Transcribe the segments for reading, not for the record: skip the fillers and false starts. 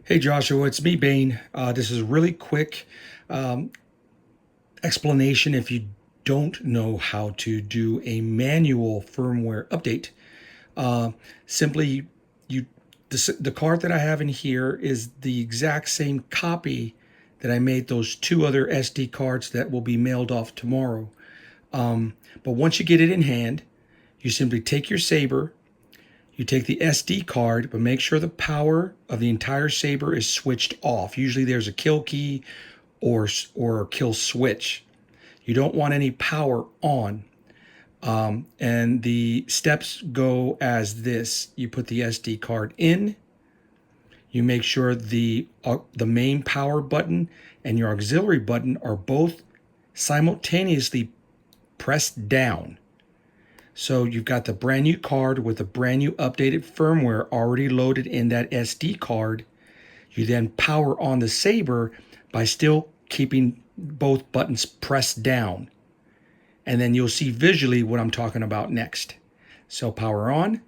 Hey Joshua, it's me, Bayne. This is a really quick um, explanation if you don't know how to do a manual firmware update. Uh, Simply, you the card that I have in here is the exact same copy that I made those two other SD cards that will be mailed off tomorrow. But once you get it in hand, you simply take your saber. You take the SD card, but make sure the power of the entire saber is switched off. Usually there's a kill key or a kill switch. You don't want any power on. And the steps go as this. You put the SD card in. You make sure the main power button and your auxiliary button are both simultaneously pressed down. So you've got the brand new card with the brand new updated firmware already loaded in that SD card. You then power on the saber by still keeping both buttons pressed down. And then you'll see visually what I'm talking about next. So power on,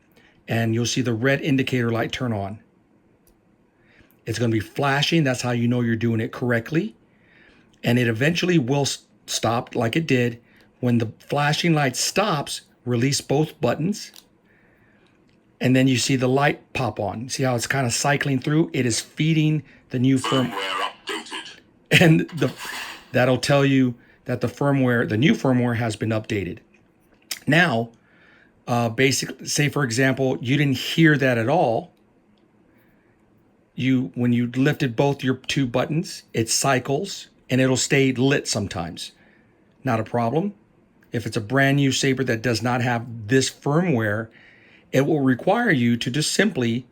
and you'll see the red indicator light turn on. It's going to be flashing. That's how you know you're doing it correctly. And it eventually will stop like it did. When the flashing light stops, release both buttons, and then you see the light pop on. See how it's kind of cycling through? It is feeding the new firmware updated. And that'll tell you that the new firmware has been updated. Now, basically, say for example, you didn't hear that at all. When you lifted both your two buttons, it cycles and it'll stay lit sometimes. Not a problem. If it's a brand new saber that does not have this firmware, it will require you to just simply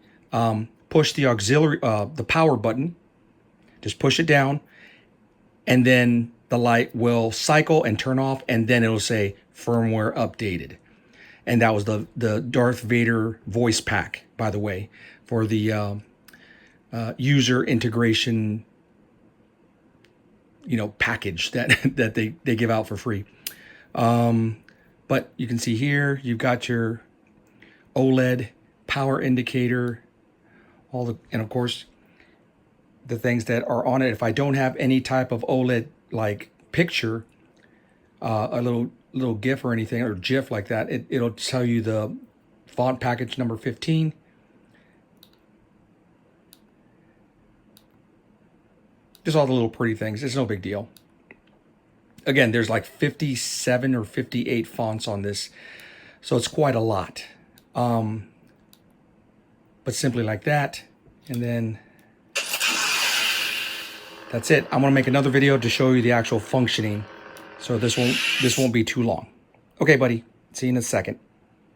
push the auxiliary, the power button, just push it down, and then the light will cycle and turn off, and then it'll say firmware updated. And that was the Darth Vader voice pack, by the way, for the user integration, package that they give out for free. But you can see here, you've got your OLED power indicator, and of course, the things that are on it. If I don't have any type of OLED like picture, a little GIF or anything, or GIF like that, it'll tell you the font package number 15. Just all the little pretty things. It's no big deal. Again, there's like 57 or 58 fonts on this, so it's quite a lot. But simply like that, and then that's it. I'm gonna make another video to show you the actual functioning, so this won't be too long. Okay, buddy. See you in a second.